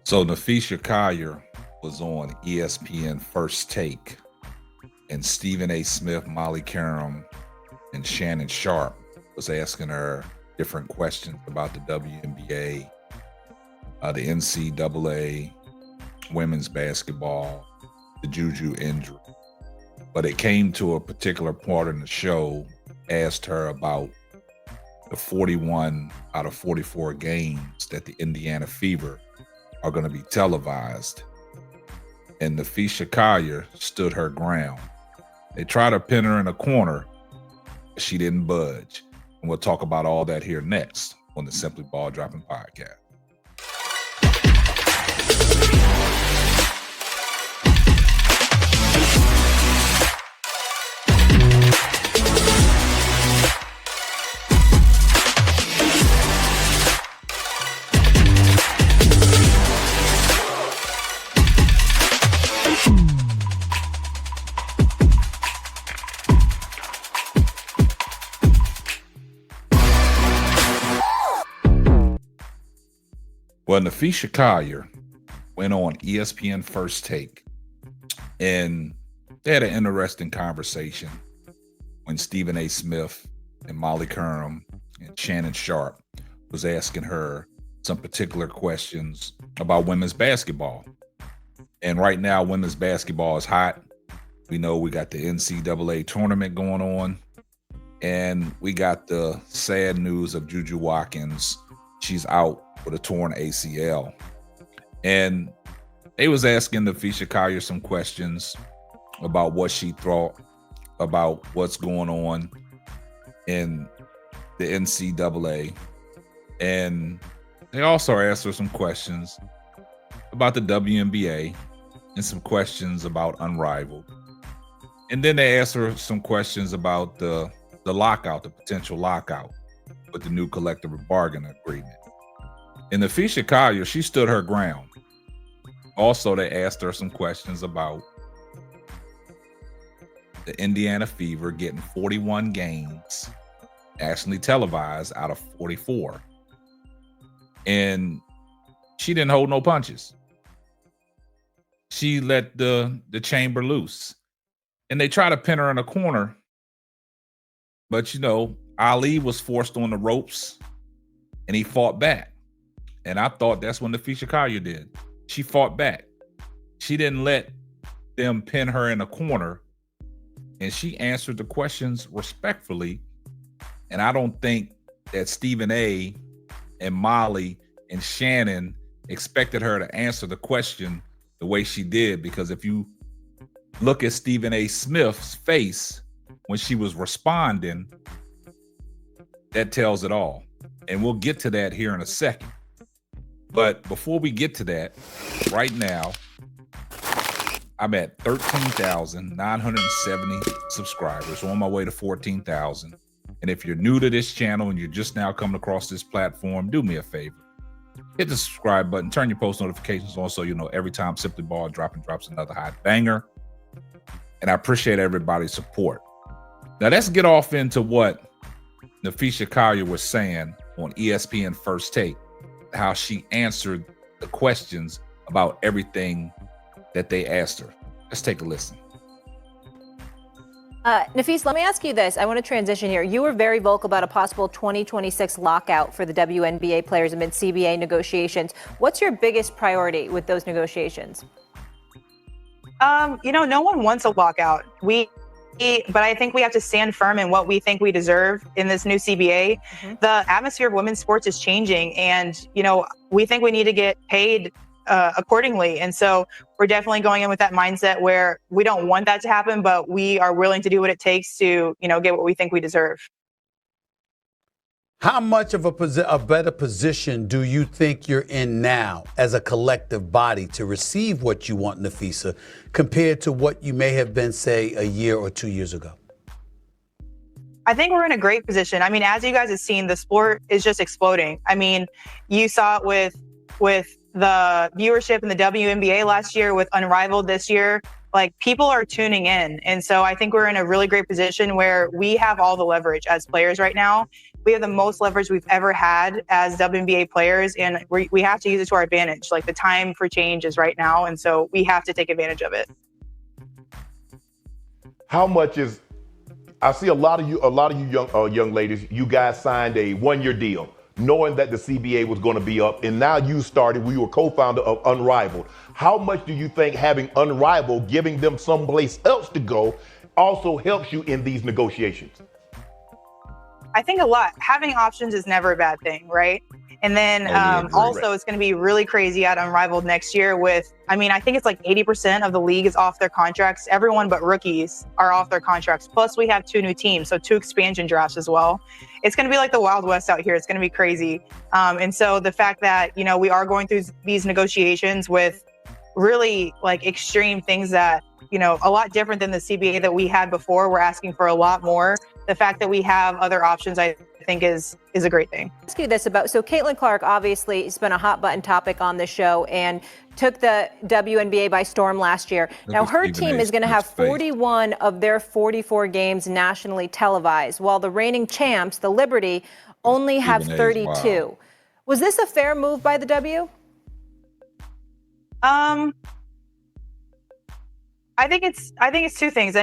So Napheesa Collier was on ESPN First Take, and Stephen A. Smith, Molly Karam, and Shannon Sharp was asking her different questions about the WNBA, the NCAA, women's basketball, the Juju injury. But it came to a particular part in the show, asked her about the 41 out of 44 games that the Indiana Fever are going to be televised. And Napheesa Collier stood her ground. They tried to pin her in a corner, but she didn't budge. And we'll talk about all that here next on the Simply Ball Dropping Podcast. Well, Napheesa Collier went on ESPN First Take, and they had an interesting conversation when Stephen A. Smith and Molly Karam and Shannon Sharp was asking her some particular questions about women's basketball. And right now, women's basketball is hot. We know we got the NCAA tournament going on, and we got the sad news of Juju Watkins. She's out with a torn ACL. And they was asking Napheesa Collier some questions about what she thought about what's going on in the NCAA. And they also asked her some questions about the WNBA and some questions about Unrivaled. And then they asked her some questions about the lockout, the potential lockout with the new collective bargaining agreement. And Napheesa Collier, she stood her ground. Also, they asked her some questions about the Indiana Fever getting 41 games nationally televised out of 44. And she didn't hold no punches. She let the chamber loose. And they try to pin her in a corner. But, you know, Ali was forced on the ropes and he fought back. And I thought that's what Napheesa Collier did. She fought back. She didn't let them pin her in a corner. And she answered the questions respectfully. And I don't think that Stephen A. and Molly and Shannon expected her to answer the question the way she did. Because if you look at Stephen A. Smith's face when she was responding, that tells it all. And we'll get to that here in a second. But before we get to that, right now, I'm at 13,970 subscribers, on my way to 14,000. And if you're new to this channel and you're just now coming across this platform, do me a favor. Hit the subscribe button, turn your post notifications on so you know every time Simply Ball drops another hot banger. And I appreciate everybody's support. Now let's get off into what Napheesa Collier was saying on ESPN First Take, how she answered the questions about everything that they asked her. Let's take a listen. Napheesa, let me ask you this. I want to transition here. You were very vocal about a possible 2026 lockout for the WNBA players amid CBA negotiations. What's your biggest priority with those negotiations? No one wants a lockout. But I think we have to stand firm in what we think we deserve in this new CBA. Mm-hmm. The atmosphere of women's sports is changing, and we think we need to get paid accordingly. And so we're definitely going in with that mindset where we don't want that to happen, but we are willing to do what it takes to get what we think we deserve. How much of a better position do you think you're in now as a collective body to receive what you want, Napheesa, compared to what you may have been, say, a year or 2 years ago? I think we're in a great position. I mean, as you guys have seen, the sport is just exploding. I mean, you saw it with the viewership in the WNBA last year, with Unrivaled this year. like people are tuning in. And so I think we're in a really great position where we have all the leverage as players right now. We have the most leverage we've ever had as WNBA players, and we have to use it to our advantage. Like the time for change is right now, and so we have to take advantage of it. How much is, I see a lot of you young ladies, you guys signed a 1-year deal, knowing that the CBA was going to be up, and now you were co-founder of Unrivaled. How much do you think having Unrivaled, giving them someplace else to go, also helps you in these negotiations? I think a lot. Having options is never a bad thing, right? And then also it's going to be really crazy at Unrivaled next year with, I think it's like 80% of the league is off their contracts. Everyone but rookies are off their contracts. Plus we have 2 new teams, so 2 expansion drafts as well. It's going to be like the Wild West out here. It's going to be crazy. And so the fact that, we are going through these negotiations with really like extreme things that, a lot different than the CBA that we had before. We're asking for a lot more. The fact that we have other options, I think is a great thing. Ask you this about, so Caitlin Clark obviously has been a hot button topic on the show and took the WNBA by storm last year. Now her team is going to have 41 of their 44 games nationally televised, while the reigning champs, the Liberty, only have 32. Wow. Was this a fair move by the W? I think it's 2 things.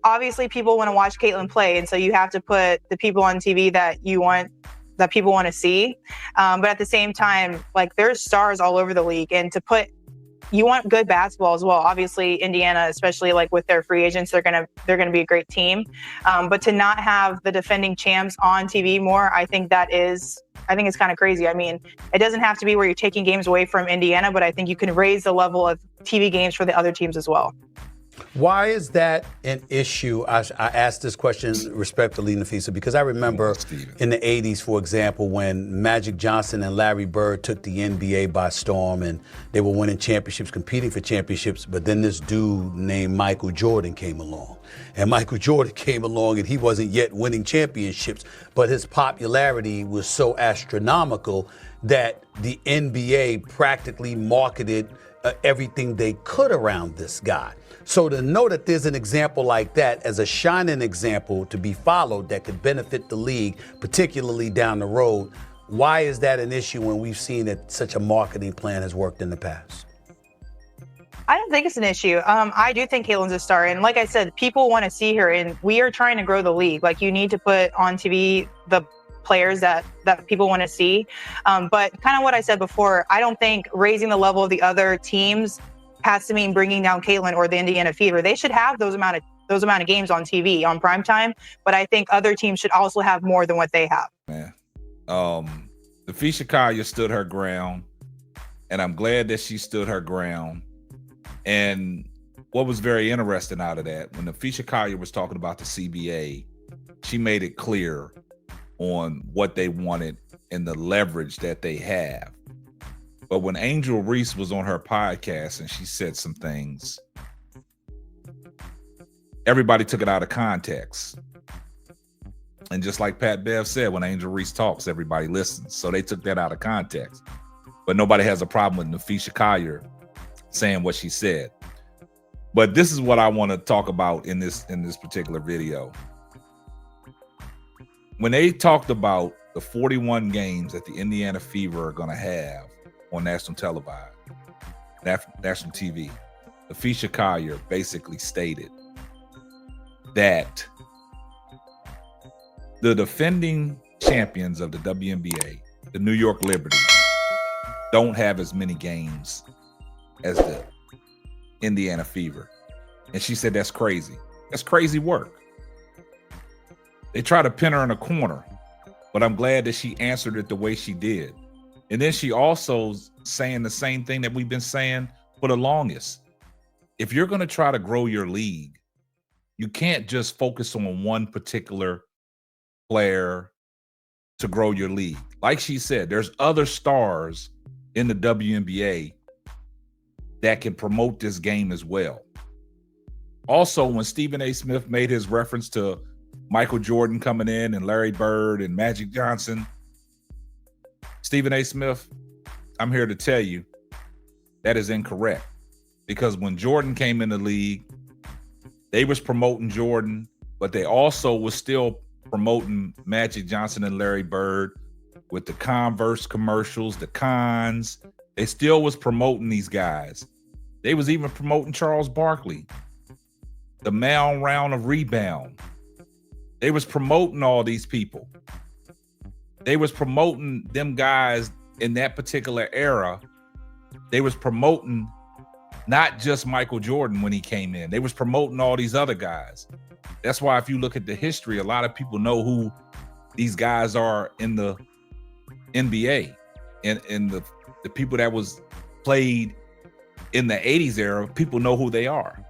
Obviously people want to watch Caitlin play, and so you have to put the people on TV that people want to see. But at the same time, like there's stars all over the league, and you want good basketball as well. Obviously Indiana, especially like with their free agents, they're gonna be a great team. But to not have the defending champs on TV more, I think it's kind of crazy. It doesn't have to be where you're taking games away from Indiana, but I think you can raise the level of TV games for the other teams as well. Why is that an issue? I asked this question respectfully, Napheesa, because I remember in the 80s, for example, when Magic Johnson and Larry Bird took the NBA by storm and they were winning championships, competing for championships, but then this dude named Michael Jordan came along. And Michael Jordan came along and he wasn't yet winning championships, but his popularity was so astronomical that the NBA practically marketed everything they could around this guy. So to know that there's an example like that as a shining example to be followed that could benefit the league, particularly down the road, why is that an issue when we've seen that such a marketing plan has worked in the past? I don't think it's an issue. I do think Caitlin's a star. And like I said, people want to see her, and we are trying to grow the league. Like you need to put on TV the players that people want to see. But kind of what I said before, I don't think raising the level of the other teams has to mean bringing down Caitlin or the Indiana Fever. They should have those amount of games on TV on primetime, but I think other teams should also have more than what they have. Man, Napheesa Collier stood her ground, and I'm glad that she stood her ground. And what was very interesting out of that, when Napheesa Collier was talking about the CBA, she made it clear on what they wanted and the leverage that they have. But when Angel Reese was on her podcast and she said some things, everybody took it out of context. And just like Pat Bev said, when Angel Reese talks, everybody listens. So they took that out of context. But nobody has a problem with Napheesa Collier saying what she said. But this is what I want to talk about in this particular video. When they talked about the 41 games that the Indiana Fever are going to have on national TV, Napheesa Collier basically stated that the defending champions of the WNBA, the New York Liberty, don't have as many games as the Indiana Fever. And she said that's crazy. That's crazy work. They try to pin her in a corner, but I'm glad that she answered it the way she did. And then she also saying the same thing that we've been saying for the longest. If you're going to try to grow your league, you can't just focus on one particular player to grow your league. Like she said, there's other stars in the WNBA that can promote this game as well. Also, when Stephen A. Smith made his reference to Michael Jordan coming in and Larry Bird and Magic Johnson, Stephen A. Smith, I'm here to tell you that is incorrect. Because when Jordan came in the league, They was promoting Jordan, but they also was still promoting Magic Johnson and Larry Bird with the Converse commercials, the cons. They still was promoting these guys. They was even promoting Charles Barkley, the mound round of rebound. They was promoting all these people. They was promoting them guys in that particular era. They was promoting not just Michael Jordan when he came in. They was promoting all these other guys. That's why if you look at the history, a lot of people know who these guys are in the NBA and the people that was played in the 80s era. People know who they are.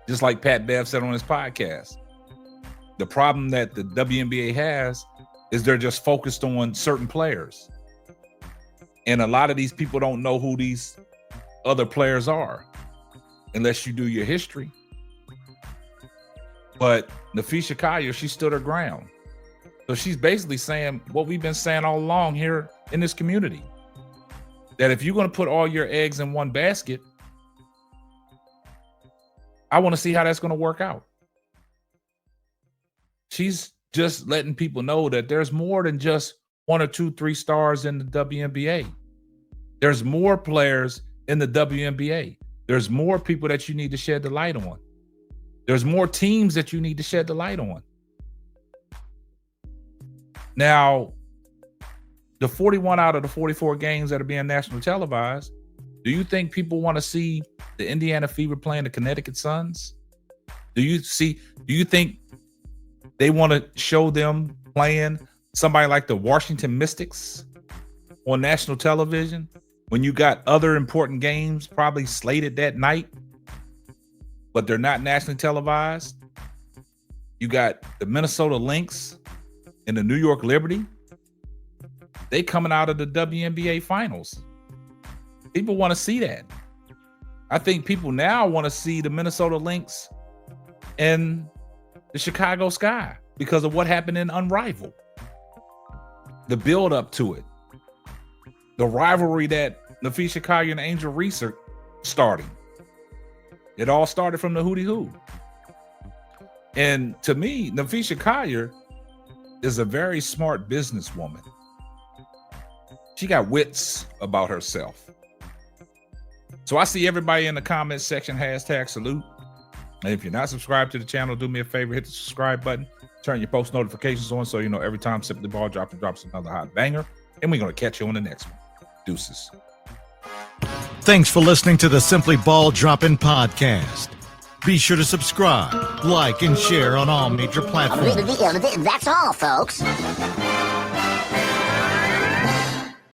Just like Pat Bev said on his podcast. The problem that the WNBA has is they're just focused on certain players. And a lot of these people don't know who these other players are unless you do your history. But Napheesa Collier, she stood her ground. So she's basically saying what we've been saying all along here in this community, that if you're going to put all your eggs in one basket, I want to see how that's going to work out. She's just letting people know that there's more than just 1 or 2, 3 stars in the WNBA. There's more players in the WNBA. There's more people that you need to shed the light on. There's more teams that you need to shed the light on. Now, the 41 out of the 44 games that are being nationally televised, do you think people want to see the Indiana Fever playing the Connecticut Suns? Do you think they want to show them playing somebody like the Washington Mystics on national television when you got other important games probably slated that night, but they're not nationally televised? You got the Minnesota Lynx and the New York Liberty. They coming out of the WNBA finals. People want to see that. I think people now want to see the Minnesota Lynx and the Chicago Sky because of what happened in Unrivaled. The build up to it. The rivalry that Napheesa Collier and Angel Reese are starting. It all started from the Hootie Hoo. And to me, Napheesa Collier is a very smart businesswoman. She got wits about herself. So I see everybody in the comments section, #salute. And if you're not subscribed to the channel, do me a favor, hit the subscribe button, turn your post notifications on so you know every time Simply Ball drops another hot banger. And we're going to catch you on the next one. Deuces. Thanks for listening to the Simply Ball Dropping podcast. Be sure to subscribe, like, and share on all major platforms. That's all, folks.